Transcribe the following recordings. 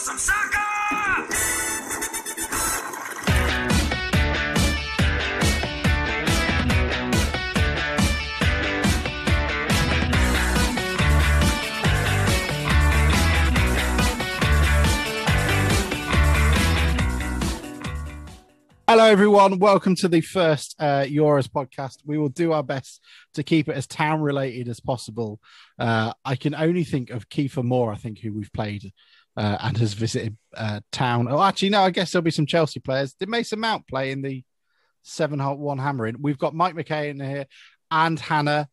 some soccer! Hello, everyone. Welcome to the first Euros podcast. We will do our best to keep it as town-related as possible. I can only think of Kiefer Moore, I think, who we've played and has visited town. Oh, actually, no, I guess there'll be some Chelsea players. Did Mason Mount play in the 7-1 hammering? We've got Mike McKay in here and Hannah.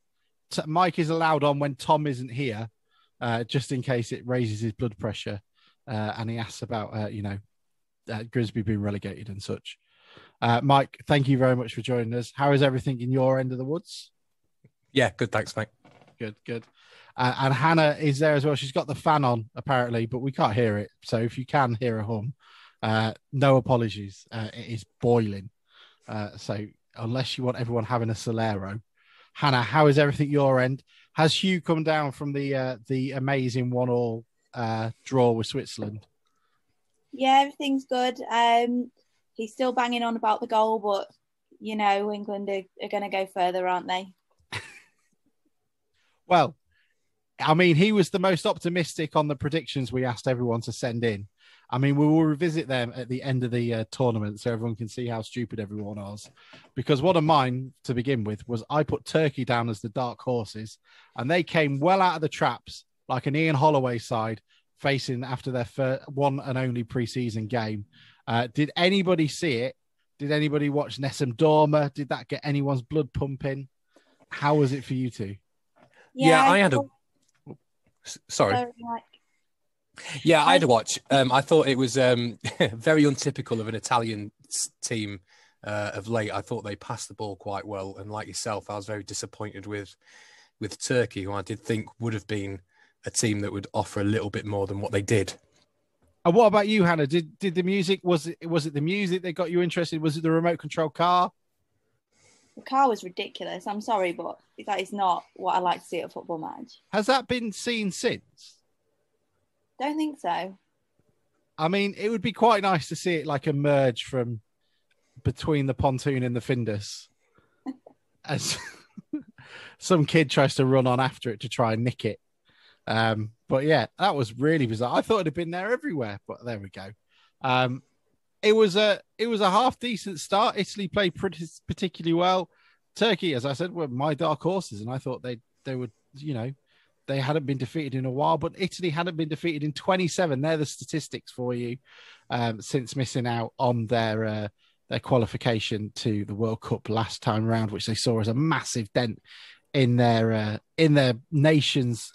Mike is allowed on when Tom isn't here, just in case it raises his blood pressure. And he asks about, Grimsby being relegated and such. Mike, thank you very much for joining us. How is everything in your end of the woods? Yeah, good. Thanks, mate. Good. And Hannah is there as well. She's got the fan on, apparently, but we can't hear it. So if you can hear a hum, no apologies. It is boiling. So unless you want everyone having a Solero. Hannah, how is everything your end? Has Hugh come down from the amazing 1-1 draw with Switzerland? Yeah, everything's good. He's still banging on about the goal, but, you know, England are going to go further, aren't they? Well, I mean, he was the most optimistic on the predictions we asked everyone to send in. I mean, we will revisit them at the end of the tournament so everyone can see how stupid everyone was. Because one of mine, to begin with, was I put Turkey down as the dark horses, and they came well out of the traps, like an Ian Holloway side, facing after their first, one and only pre-season game. Did anybody see it? Did anybody watch Nessim Dorma? Did that get anyone's blood pumping? How was it for you two? Yeah, I had a... Sorry. Yeah, I had to watch. I thought it was very untypical of an Italian team of late. I thought they passed the ball quite well. And like yourself, I was very disappointed with Turkey, who I did think would have been a team that would offer a little bit more than what they did. And what about you, Hannah? Did the music, was it the music that got you interested? Was it the remote control car? The car was ridiculous. I'm sorry, but that is not what I like to see at a football match. Has that been seen since? Don't think so. I mean, it would be quite nice to see it like emerge from between the pontoon and the Findus as some kid tries to run on after it to try and nick it. But yeah, that was really bizarre. I thought it'd have been there everywhere, but there we go. It was a half decent start. Italy played particularly well. Turkey, as I said, were my dark horses, and I thought they would, they hadn't been defeated in a while, but Italy hadn't been defeated in 27. They're the statistics for you, since missing out on their qualification to the World Cup last time round, which they saw as a massive dent in their nation's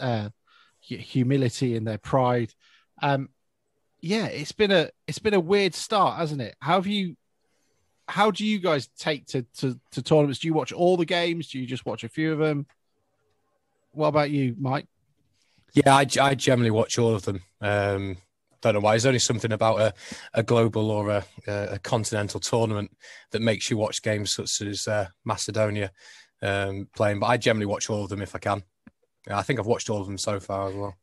humility and their pride. Yeah, it's been a weird start, hasn't it? How do you guys take to tournaments? Do you watch all the games? Do you just watch a few of them? What about you, Mike? Yeah, I generally watch all of them. Don't know why. There's only something about a global or a continental tournament that makes you watch games such as Macedonia playing. But I generally watch all of them if I can. Yeah, I think I've watched all of them so far as well.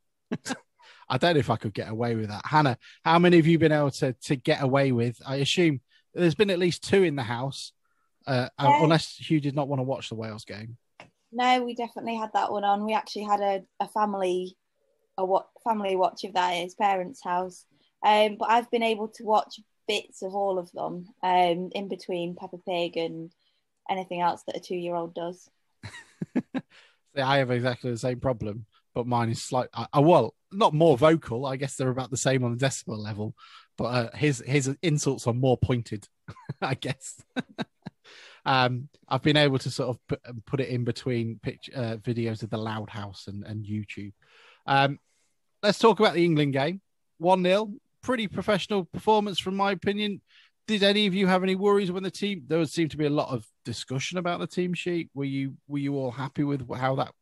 I don't know if I could get away with that. Hannah, how many have you been able to get away with? I assume there's been at least two in the house, unless Hugh did not want to watch the Wales game. No, we definitely had that one on. We actually had a family watch of that at his parents' house. But I've been able to watch bits of all of them in between Peppa Pig and anything else that a 2-year-old does. I have exactly the same problem, but mine is slightly, well, not more vocal. I guess they're about the same on the decibel level, but his insults are more pointed, I guess. I've been able to sort of put it in between videos of the Loud House and YouTube. Let's talk about the England game. 1-0, pretty professional performance from my opinion. Did any of you have any worries when there would seem to be a lot of discussion about the team sheet? Were you all happy with how that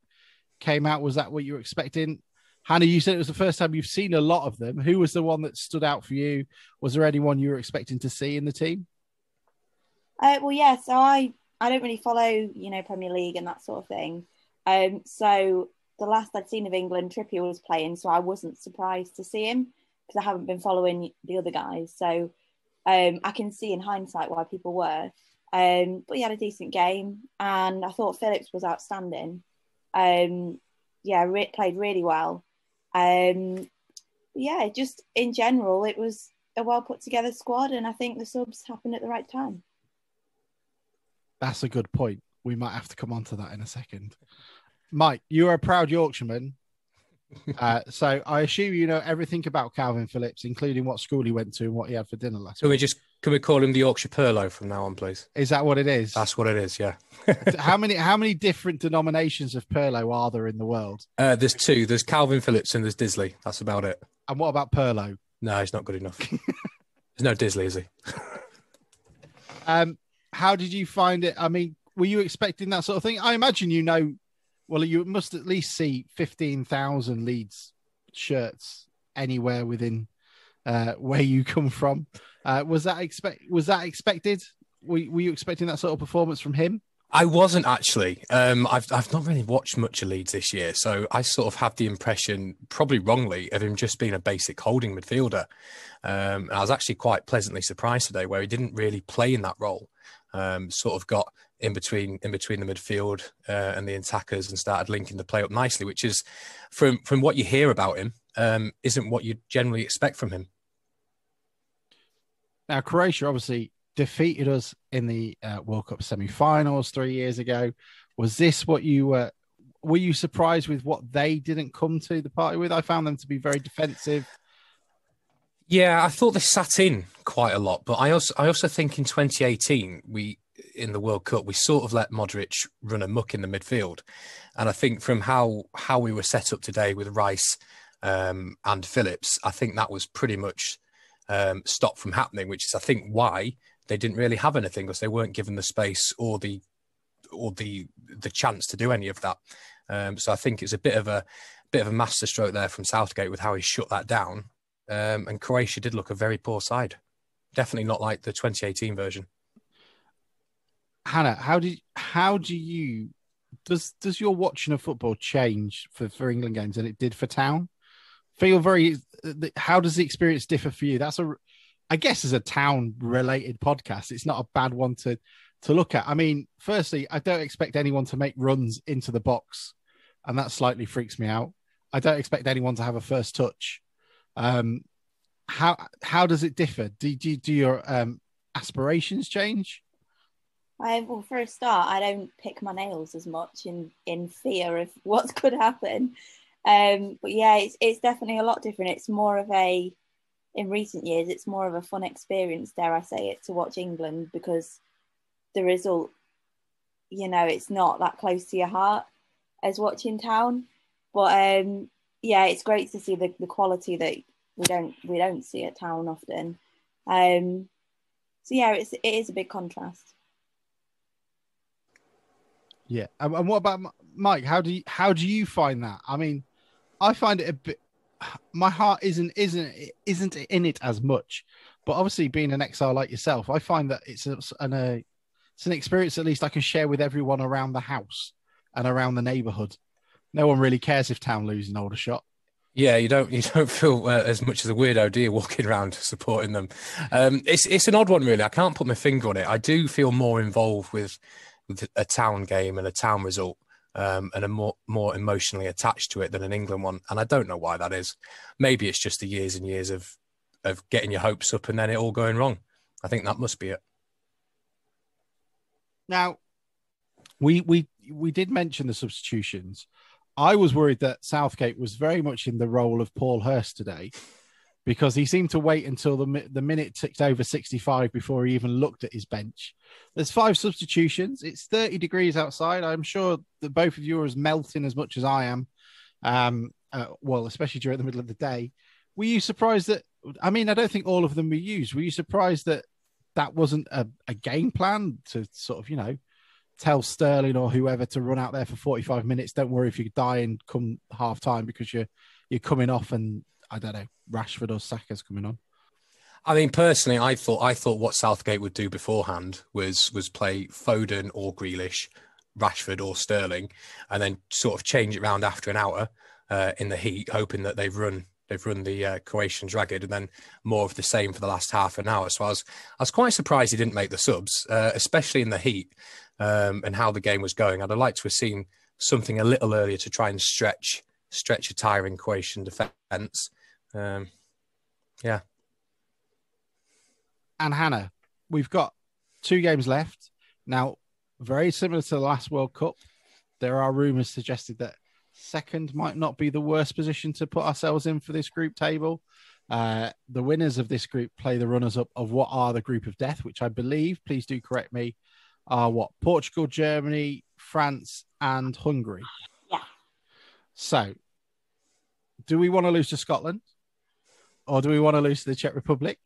came out? Was that what you were expecting? Hannah, you said it was the first time you've seen a lot of them. Who was the one that stood out for you? Was there anyone you were expecting to see in the team? Well, yeah, so I don't really follow, Premier League and that sort of thing. So the last I'd seen of England, Trippier was playing, so I wasn't surprised to see him. because I haven't been following the other guys. So I can see in hindsight why people were. But he had a decent game, and I thought Phillips was outstanding. Played really well. Just in general, it was a well put together squad, and I think the subs happened at the right time. That's a good point. We might have to come on to that in a second. Mike, you're a proud Yorkshireman. So I assume you know everything about Calvin Phillips, including what school he went to and what he had for dinner last week. Can we call him the Yorkshire Perlo from now on, please? Is that what it is? That's what it is, yeah. How many different denominations of Perlo are there in the world? There's two. There's Calvin Phillips and there's Disley. That's about it. And what about Perlo? No, he's not good enough. There's no Disley, is he? How did you find it? I mean, were you expecting that sort of thing? I imagine you must at least see 15,000 Leeds shirts anywhere within where you come from. Was that expected? Were you expecting that sort of performance from him? I wasn't actually. I've not really watched much of Leeds this year, so I sort of have the impression, probably wrongly, of him just being a basic holding midfielder. And I was actually quite pleasantly surprised today, where he didn't really play in that role. Sort of got in between the midfield and the attackers and started linking the play up nicely, which is, from what you hear about him, isn't what you generally expect from him. Now, Croatia obviously defeated us in the World Cup semi-finals 3 years ago. Was this what you were you surprised with what they didn't come to the party with? I found them to be very defensive. Yeah, I thought they sat in quite a lot, but I also think in 2018 in the World Cup we sort of let Modric run amok in the midfield, and I think from how we were set up today with Rice and Phillips, I think that was pretty much stopped from happening, which is I think why they didn't really have anything, because they weren't given the space or the chance to do any of that. So I think it's a bit of a masterstroke there from Southgate with how he shut that down. And Croatia did look a very poor side. Definitely not like the 2018 version. Hannah, does your watching of football change for England games than it did for Town? How does the experience differ for you? I guess as a Town related podcast, it's not a bad one to look at. I mean, firstly, I don't expect anyone to make runs into the box, and that slightly freaks me out. I don't expect anyone to have a first touch. How does it differ? Do your aspirations change? Well, for a start, I don't pick my nails as much in fear of what could happen. But yeah, it's definitely a lot different. It's more of in recent years, it's more of a fun experience, dare I say it, to watch England, because the result, it's not that close to your heart as watching Town. But it's great to see the quality that we don't see at Town often. It is a big contrast. Yeah, and what about Mike? How do you find that? I mean, I find it a bit. My heart isn't in it as much, but obviously being an exile like yourself, I find that it's an experience at least I can share with everyone around the house and around the neighbourhood. No one really cares if Town lose an older shot. Yeah, you don't feel as much as a weirdo, do you, walking around supporting them? It's an odd one, really. I can't put my finger on it. I do feel more involved with a Town game and a Town result, and are more emotionally attached to it than an England one. And I don't know why that is. Maybe it's just the years and years of getting your hopes up and then it all going wrong. I think that must be it. Now, we did mention the substitutions. I was worried that Southgate was very much in the role of Paul Hurst today, because he seemed to wait until the minute ticked over 65 before he even looked at his bench. There's 5 substitutions. It's 30 degrees outside. I'm sure that both of you are as melting as much as I am. Especially during the middle of the day. Were you surprised that, I mean, I don't think all of them were used. Were you surprised that wasn't a game plan to sort of, tell Sterling or whoever to run out there for 45 minutes? Don't worry if you die and come half time, because you're coming off, and I don't know, Rashford or Saka's coming on. I mean, personally, I thought what Southgate would do beforehand was play Foden or Grealish, Rashford or Sterling, and then sort of change it around after an hour in the heat, hoping that they've run they've run the Croatian Dragon, and then more of the same for the last half an hour. So I was quite surprised he didn't make the subs, especially in the heat and how the game was going. I'd have liked to have seen something a little earlier to try and stretch a tiring Croatian defence. Yeah. And Hannah, we've got 2 games left. Now, very similar to the last World Cup, there are rumours suggested that second might not be the worst position to put ourselves in for this group table. The winners of this group play the runners-up of what are the group of death, which I believe, please do correct me, are what? Portugal, Germany, France, and Hungary. Yeah. So, do we want to lose to Scotland? Or do we want to lose to the Czech Republic?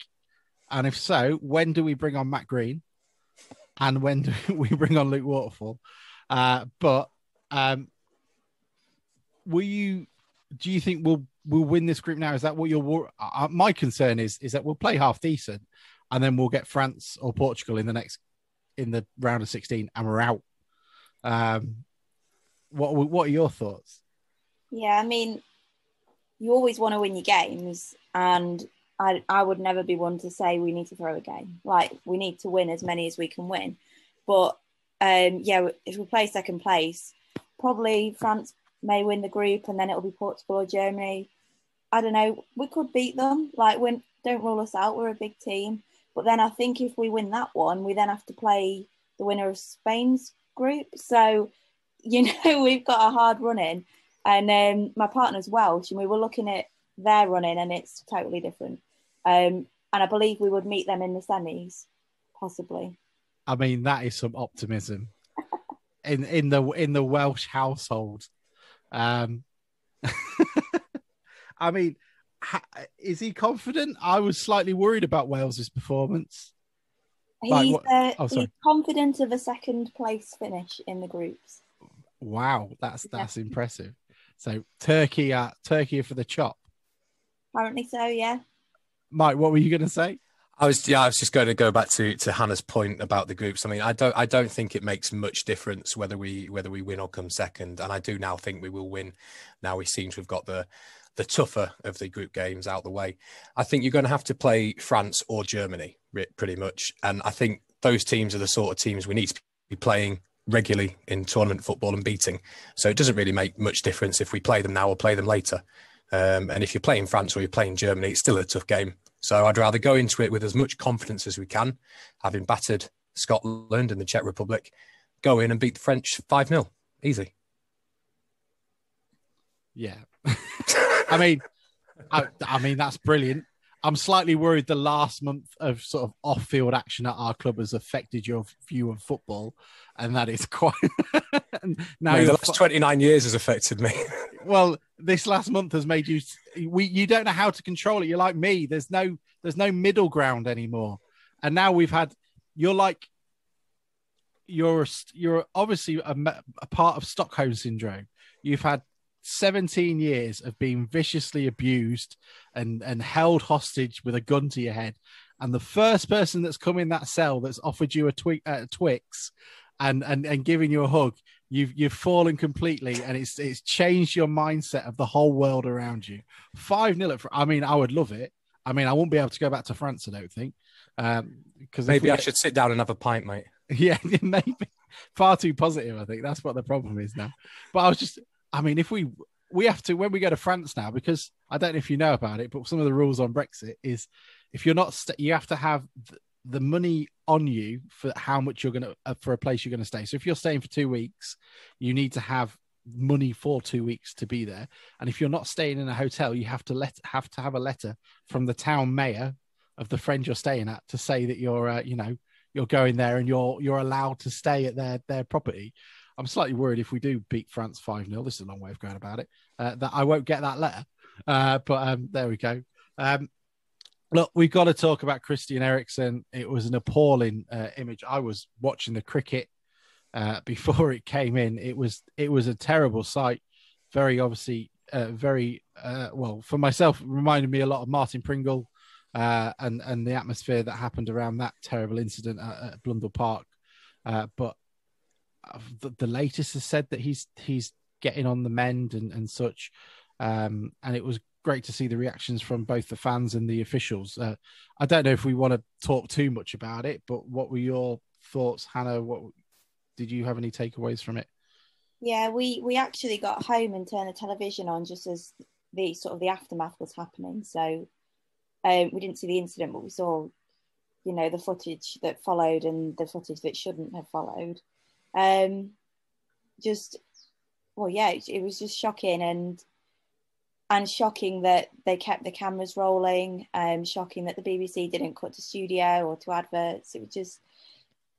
And if so, when do we bring on Matt Green? And when do we bring on Luke Waterfall? Do you think we'll win this group now? Is that what my concern is that we'll play half decent and then we'll get France or Portugal in the round of 16 and we're out. What are your thoughts? Yeah, I mean, you always want to win your games, and I would never be one to say we need to throw a game. Like, we need to win as many as we can win. But if we play second place, probably France may win the group, and then it'll be Portugal or Germany. I don't know. We could beat them. Like, don't rule us out. We're a big team. But then I think if we win that one, we then have to play the winner of Spain's group. So, we've got a hard run in. And my partner's Welsh, and we were looking at their running, and it's totally different. And I believe we would meet them in the semis, possibly. I mean, that is some optimism in the Welsh household. I mean, is he confident? I was slightly worried about Wales's performance. He's confident of a second place finish in the groups. Wow, that's impressive. So Turkey are for the chop. Apparently so, yeah. Mike, what were you going to say? I was just going to go back to Hannah's point about the groups. I mean, I don't think it makes much difference whether we win or come second, and I do now think we will win. Now we seem to have got the tougher of the group games out the way. I think you're going to have to play France or Germany pretty much, and I think those teams are the sort of teams we need to be playing regularly in tournament football and beating. So it doesn't really make much difference if we play them now or play them later. And if you're playing France or you're playing Germany, it's still a tough game. So I'd rather go into it with as much confidence as we can, having battered Scotland and the Czech Republic, go in and beat the French 5-0. Easy. Yeah. I mean, that's brilliant. I'm slightly worried the last month of sort of off-field action at our club has affected your view of football, and that is quite... now the last 29 years has affected me. Well, this last month has made you... You don't know how to control it. You're like me. There's no middle ground anymore. And now we've had... You're obviously a part of Stockholm Syndrome. You've had 17 years of being viciously abused and held hostage with a gun to your head, and the first person that's come in that cell that's offered you a Twix and giving you a hug, you've fallen completely, and it's changed your mindset of the whole world around you. 5-0. I mean, I would love it. I mean, I won't be able to go back to France, I don't think, because maybe I should sit down and have a pint, mate. Yeah, maybe. Far too positive, I think. That's what the problem is now. But if we have to, when we go to France now, because I don't know if you know about it, but some of the rules on Brexit is if you're not, you have to have the money on you for how much you're going to, for a place you're going to stay. So if you're staying for 2 weeks, you need to have money for 2 weeks to be there. And if you're not staying in a hotel, you have to have a letter from the town mayor of the friend you're staying at to say that you're going there and you're allowed to stay at their property. I'm slightly worried if we do beat France 5-0, this is a long way of going about it, that I won't get that letter. But there we go. Look, we've got to talk about Christian Eriksen. It was an appalling image. I was watching the cricket before it came in. It was a terrible sight. Very obviously, for myself, it reminded me a lot of Martin Pringle and the atmosphere that happened around that terrible incident at Blundell Park. But the latest has said that he's getting on the mend and such. And it was great to see the reactions from both the fans and the officials. I don't know if we want to talk too much about it, but what were your thoughts, Hannah? What did you have any takeaways from it? Yeah, we actually got home and turned the television on just as the aftermath was happening. So we didn't see the incident, but we saw, the footage that followed and the footage that shouldn't have followed. It was just shocking and shocking that they kept the cameras rolling. Shocking that the BBC didn't cut to studio or to adverts.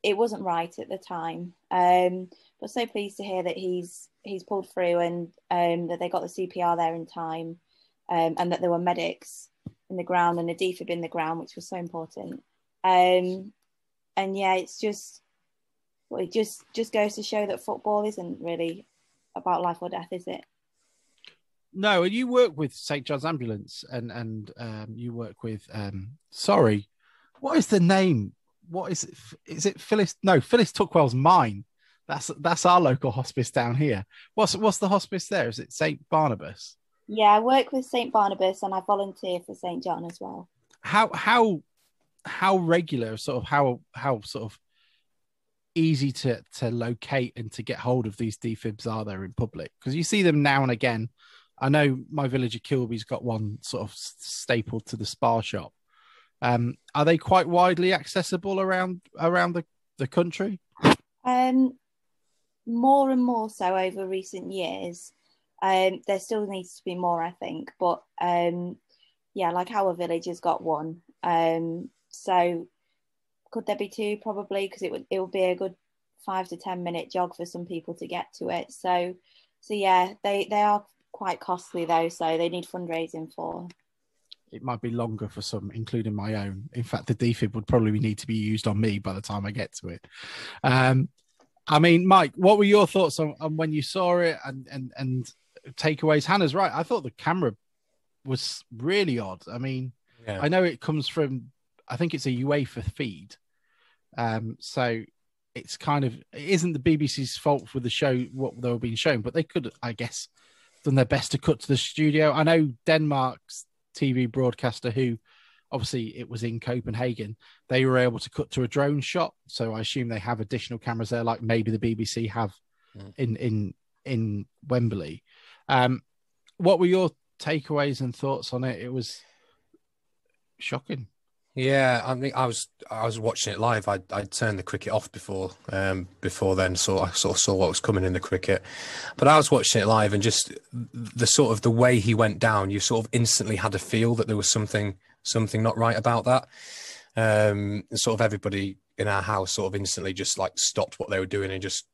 It wasn't right at the time. But so pleased to hear that he's pulled through and that they got the CPR there in time, and that there were medics in the ground and a defib in the ground, which was so important. And yeah, it just goes to show that football isn't really about life or death, is it? No, and you work with St. John's Ambulance, and you work with what is the name? What is it? Is it Phyllis? No, Phyllis Tuckwell's Mine. That's our local hospice down here. What's the hospice there? Is it St. Barnabas? Yeah, I work with St. Barnabas and I volunteer for St. John as well. How regular, how sort of easy to locate and to get hold of these defibs are there in public? Because you see them now and again. I know my village of Kilby's got one sort of stapled to the Spar shop. Are they quite widely accessible around the country? More and more so over recent years. There still needs to be more, I think. But like our village has got one. So could there be two? Probably, because it would be a good 5 to 10 minute jog for some people to get to it. So yeah, they are quite costly though, so they need fundraising for. It might be longer for some, including my own. In fact, the defib would probably need to be used on me by the time I get to it. I mean, Mike, what were your thoughts on when you saw it and takeaways? Hannah's right. I thought the camera was really odd. I mean, yeah. I know it comes from, I think it's a UEFA feed. So it's it isn't the BBC's fault for the show, what they were being shown, but they could, I guess, done their best to cut to the studio. I know Denmark's TV broadcaster, who obviously it was in Copenhagen, they were able to cut to a drone shot. So I assume they have additional cameras there, like maybe the BBC have in Wembley. What were your takeaways and thoughts on it? It was shocking. Yeah, I mean, I was watching it live. I'd turned the cricket off before then, so I sort of saw what was coming in the cricket. But I was watching it live, and just the way he went down, you sort of instantly had a feel that there was something not right about that. And sort of everybody in our house sort of instantly just like stopped what they were doing and just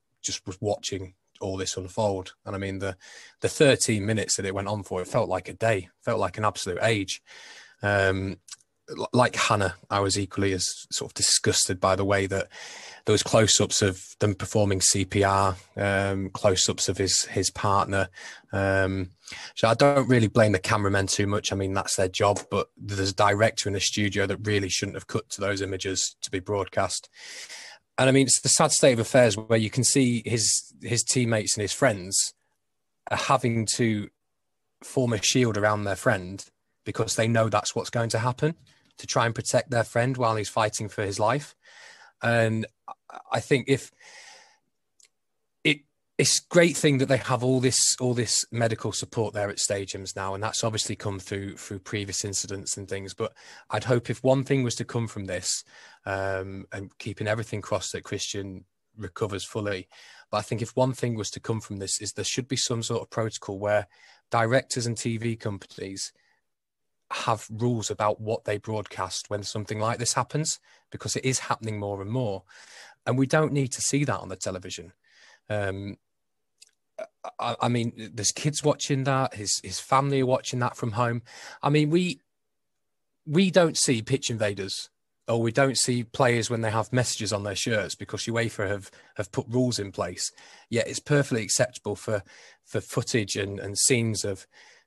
was watching all this unfold. And I mean, the 13 minutes that it went on for, it felt like a day, felt like an absolute age. Like Hannah, I was equally as sort of disgusted by the way that there was close-ups of them performing CPR, close-ups of his partner. So I don't really blame the cameramen too much. I mean, that's their job, but there's a director in the studio that really shouldn't have cut to those images to be broadcast. And I mean, it's the sad state of affairs where you can see his teammates and his friends are having to form a shield around their friend because they know that's what's going to happen, to try and protect their friend while he's fighting for his life. And I think it's a great thing that they have all this medical support there at stadiums now, and that's obviously come through previous incidents and things. But I'd hope if one thing was to come from this, and keeping everything crossed that Christian recovers fully, but I think if one thing was to come from this is there should be some sort of protocol where directors and TV companies have rules about what they broadcast when something like this happens, because it is happening more and more, and we don't need to see that on the television. I mean, there's kids watching that, his family are watching that from home. I mean, we don't see pitch invaders, or we don't see players when they have messages on their shirts because UEFA have put rules in place. Yet it's perfectly acceptable for footage and scenes of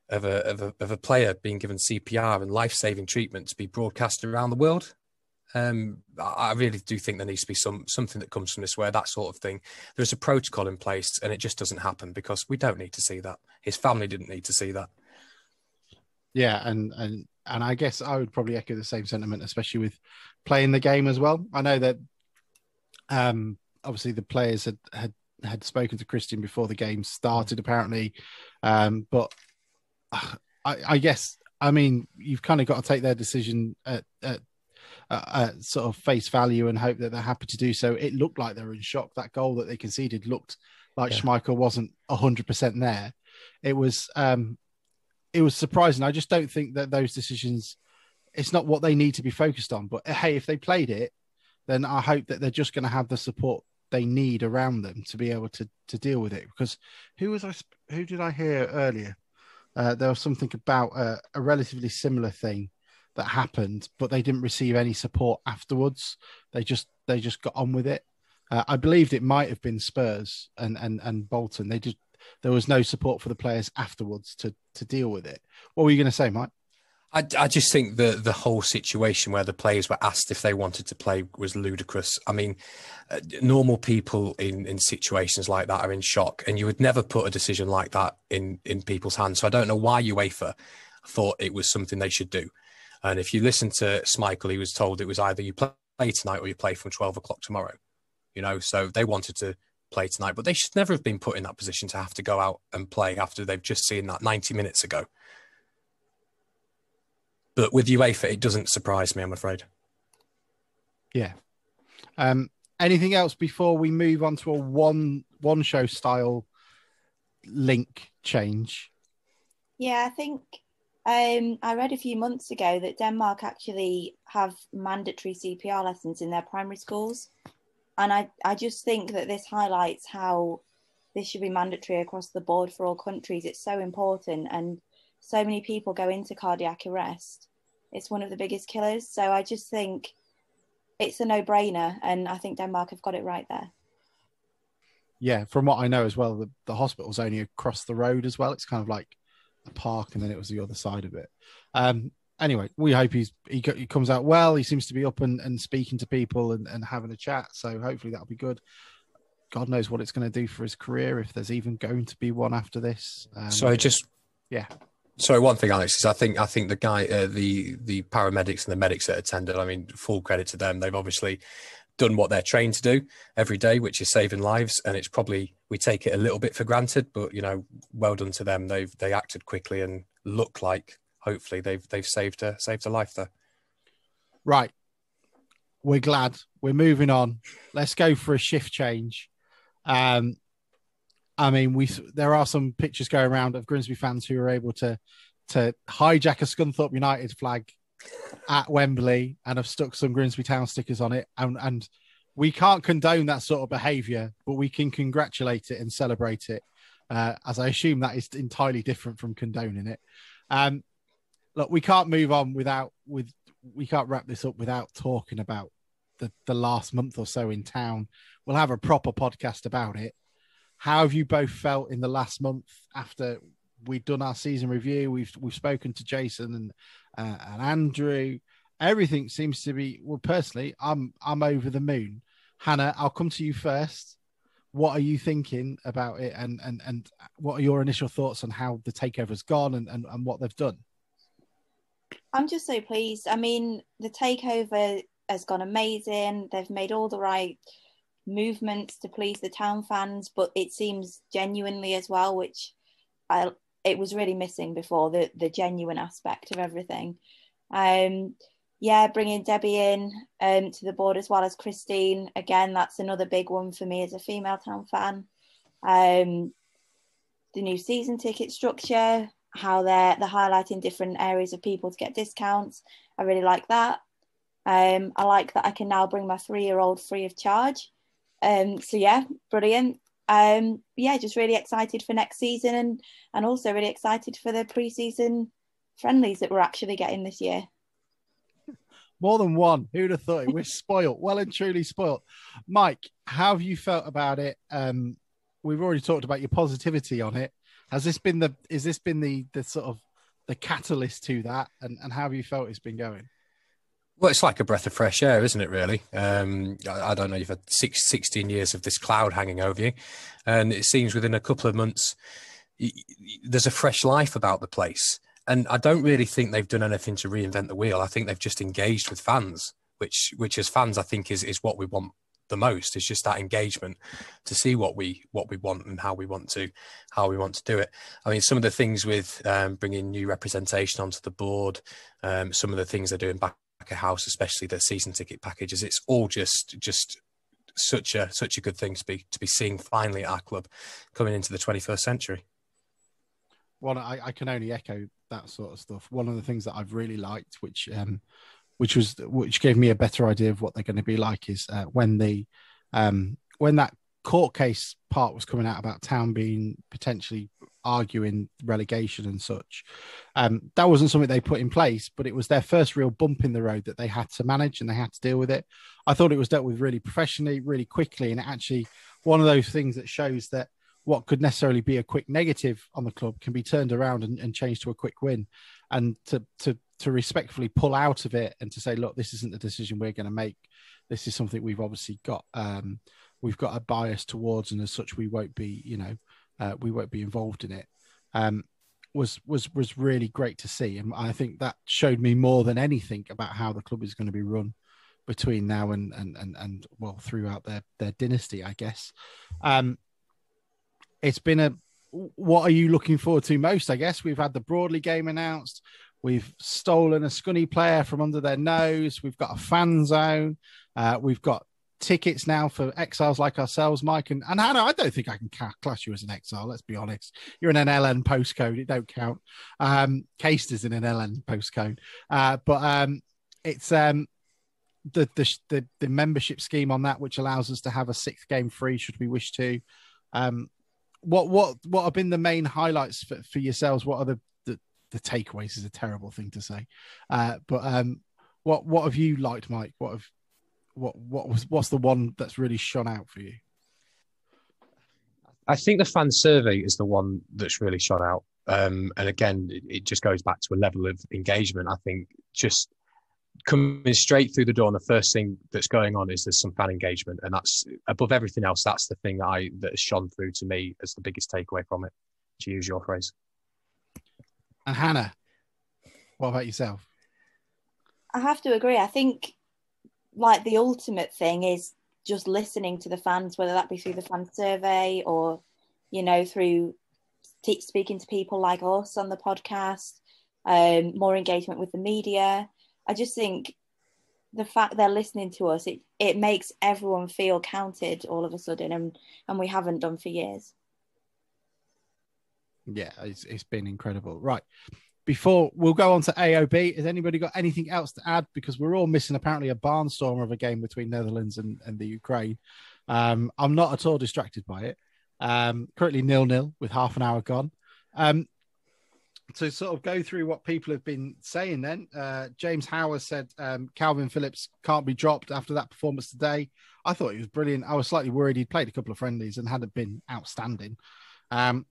a player being given CPR and life-saving treatment to be broadcast around the world. I really do think there needs to be something that comes from this, where that sort of thing, there's a protocol in place, and it just doesn't happen because we don't need to see that. His family didn't need to see that. Yeah, and I guess I would probably echo the same sentiment, especially with playing the game as well. I know that obviously the players had spoken to Christian before the game started, apparently, but I guess, I mean, you've kind of got to take their decision at sort of face value and hope that they're happy to do so. It looked like they were in shock. That goal that they conceded looked like Schmeichel wasn't 100% there. It was surprising. I just don't think that those decisions, it's not what they need to be focused on. But hey, if they played it, then I hope that they're just going to have the support they need around them to be able to deal with it. Because who did I hear earlier? There was something about a relatively similar thing that happened, but they didn't receive any support afterwards. They just got on with it. I believed it might have been Spurs and Bolton. There was no support for the players afterwards to deal with it. What were you going to say, Mike? I just think the whole situation where the players were asked if they wanted to play was ludicrous. I mean, normal people in situations like that are in shock, and you would never put a decision like that in people's hands. So I don't know why UEFA thought it was something they should do. And if you listen to Schmeichel, he was told it was either you play tonight or you play from 12 o'clock tomorrow. So they wanted to play tonight, but they should never have been put in that position to have to go out and play after they've just seen that 90 minutes ago. But with UEFA, it doesn't surprise me, I'm afraid. Yeah. Anything else before we move on to a one show style link change? Yeah, I think I read a few months ago that Denmark actually have mandatory CPR lessons in their primary schools. And I just think that this highlights how this should be mandatory across the board for all countries. It's so important, and so many people go into cardiac arrest. It's one of the biggest killers. So I just think it's a no-brainer, and I think Denmark have got it right there. Yeah, from what I know as well, the hospital's only across the road as well. It's kind of like a park, and then it was the other side of it. Anyway, we hope he comes out well. He seems to be up and speaking to people and having a chat. So hopefully that'll be good. God knows what it's going to do for his career, if there's even going to be one after this. Sorry, one thing, Alex, is I think the guy, the paramedics and the medics that attended, I mean, full credit to them. They've obviously done what they're trained to do every day, which is saving lives. And it's probably, we take it a little bit for granted, but, well done to them. They acted quickly and look like, hopefully, they've saved a life there. Right. We're glad. We're moving on. Let's go for a shift change. I mean, there are some pictures going around of Grimsby fans who are able to hijack a Scunthorpe United flag at Wembley and have stuck some Grimsby Town stickers on it. And we can't condone that sort of behaviour, but we can congratulate it and celebrate it, as I assume that is entirely different from condoning it. Look, we can't move on we can't wrap this up without talking about the last month or so in town. We'll have a proper podcast about it. How have you both felt in the last month after we've done our season review? We've spoken to Jason and Andrew. Everything seems to be, well, personally, I'm over the moon. Hannah, I'll come to you first. What are you thinking about it, and what are your initial thoughts on how the takeover's gone and what they've done? I'm just so pleased. I mean, the takeover has gone amazing. They've made all the right movements to please the town fans, but it seems genuinely as well, which it was really missing before, the genuine aspect of everything. Bringing Debbie in to the board as well as Christine, again, that's another big one for me as a female town fan. The new season ticket structure, how they're highlighting different areas of people to get discounts, I really like that. I like that I can now bring my 3-year-old free of charge. Brilliant. Just really excited for next season and also really excited for the pre-season friendlies that we're actually getting this year. More than one. Who'd have thought it? We're spoiled, well and truly spoiled. Mike, how have you felt about it? We've already talked about your positivity on it. Is this been the sort of the catalyst to that? And how have you felt it's been going? Well, it's like a breath of fresh air, isn't it, really? I don't know, you've had 16 years of this cloud hanging over you. And it seems within a couple of months, there's a fresh life about the place. And I don't really think they've done anything to reinvent the wheel. I think they've just engaged with fans, which as fans, I think is what we want the most. Is just that engagement to see what we want and how we want to do it. I mean, some of the things with bringing new representation onto the board, some of the things they're doing back of house, especially the season ticket packages, it's all just such a good thing to be seeing finally at our club coming into the 21st century. Well, I can only echo that sort of stuff. One of the things that I've really liked, which gave me a better idea of what they're going to be like, is when that court case part was coming out about Town being potentially arguing relegation and such. That wasn't something they put in place, but it was their first real bump in the road that they had to manage and they had to deal with it. I thought it was dealt with really professionally, really quickly, and actually one of those things that shows that what could necessarily be a quick negative on the club can be turned around and changed to a quick win. And to respectfully pull out of it and to say, look, this isn't the decision we're going to make. This is something we've obviously got we've got a bias towards, and as such we won't be involved in it. Was really great to see, and I think that showed me more than anything about how the club is going to be run between now and well, throughout their dynasty, I guess. It's been what are you looking forward to most? I guess we've had the Broadley game announced. We've stolen a Scunny player from under their nose. We've got a fan zone. We've got tickets now for exiles like ourselves, Mike and Hannah. I don't think I can class you as an exile. Let's be honest. You're in an LN postcode. It don't count. Caster's in an LN postcode. But it's the membership scheme on that, which allows us to have a 6th game free should we wish to. What have been the main highlights for yourselves? What are the takeaways is a terrible thing to say. But what have you liked, Mike? What's the one that's really shone out for you? I think the fan survey is the one that's really shone out. And again, it just goes back to a level of engagement. I think just coming straight through the door, and the first thing that's going on is there's some fan engagement, and that's above everything else. That's the thing that has shone through to me as the biggest takeaway from it, to use your phrase. And Hannah, what about yourself? I have to agree. I think like the ultimate thing is just listening to the fans, whether that be through the fan survey or, through speaking to people like us on the podcast, more engagement with the media. I just think the fact they're listening to us, it makes everyone feel counted all of a sudden, and we haven't done for years. Yeah, it's been incredible. Right. Before we'll go on to AOB, has anybody got anything else to add? Because we're all missing apparently a barnstormer of a game between Netherlands and the Ukraine. I'm not at all distracted by it. Currently 0-0 with half an hour gone. To sort of go through what people have been saying then, James Howard said Calvin Phillips can't be dropped after that performance today. I thought he was brilliant. I was slightly worried he'd played a couple of friendlies and hadn't been outstanding.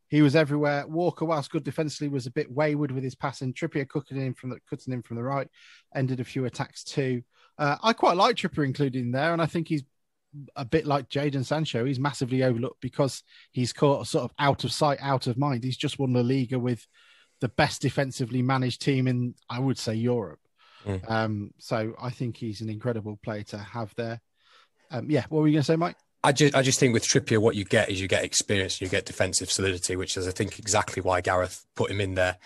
He was everywhere. Walker, whilst good defensively, was a bit wayward with his passing. Trippier cutting in from the right, ended a few attacks too. I quite like Trippier included in there, and I think he's a bit like Jadon Sancho. He's massively overlooked because he's caught sort of out of sight, out of mind. He's just won La Liga with the best defensively managed team in, I would say, Europe. So I think he's an incredible player to have there. What were you going to say, Mike? I just think with Trippier, what you get is you get experience, you get defensive solidity, which is, I think, exactly why Gareth put him in there.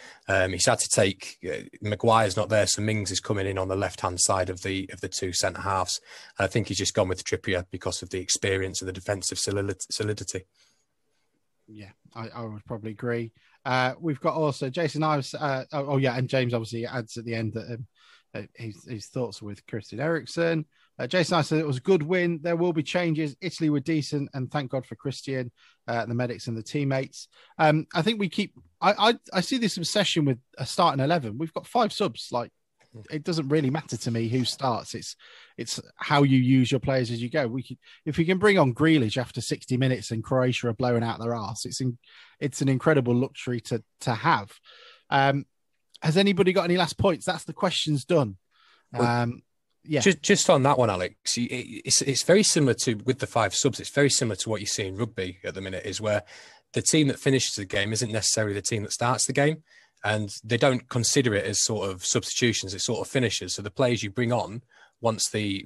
He's had to take Maguire's not there, so Mings is coming in on the left-hand side of the two centre halves. And I think he's just gone with Trippier because of the experience and the defensive solidity. Yeah, I would probably agree. We've got also Jason Ives. And James obviously adds at the end that his thoughts with Christian Eriksen. Jason Ives said it was a good win. There will be changes. Italy were decent, and thank God for Christian, the medics, and the teammates. I think we keep. I see this obsession with a starting 11. We've got 5 subs. Like, it doesn't really matter to me who starts. It's how you use your players as you go. If we can bring on Grealish after 60 minutes and Croatia are blowing out their arse, it's an incredible luxury to have. Has anybody got any last points? That's the questions done. Yeah. Just on that one, Alex, it's very similar to, with the 5 subs, it's very similar to what you see in rugby at the minute, is where the team that finishes the game isn't necessarily the team that starts the game. and they don't consider it as sort of substitutions. It's sort of finishers. So the players you bring on once the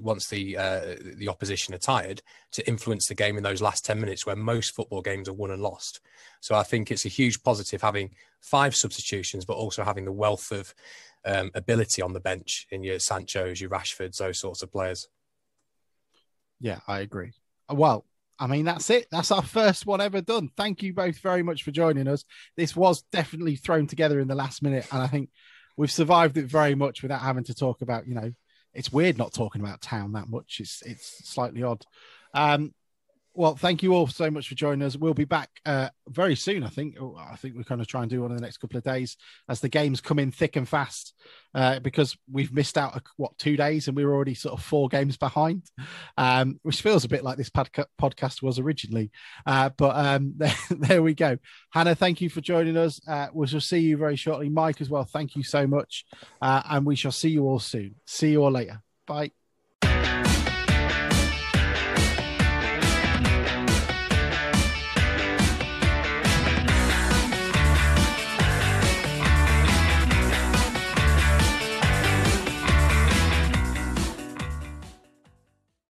opposition are tired to influence the game in those last 10 minutes where most football games are won and lost. So I think it's a huge positive having 5 substitutions, but also having the wealth of ability on the bench in your Sanchos, your Rashfords, those sorts of players. Yeah, I agree. Well, I mean, that's it. That's our first one ever done. Thank you both very much for joining us. This was definitely thrown together in the last minute, and I think we've survived it very much without having to talk about, it's weird not talking about Town that much. It's slightly odd. Well, thank you all so much for joining us. We'll be back very soon, I think. I think we're going to try and do one in the next couple of days as the games come in thick and fast because we've missed out, 2 days and we were already sort of 4 games behind, which feels a bit like this podcast was originally. But there we go. Hannah, thank you for joining us. We shall see you very shortly. Mike as well, thank you so much. And we shall see you all soon. See you all later. Bye.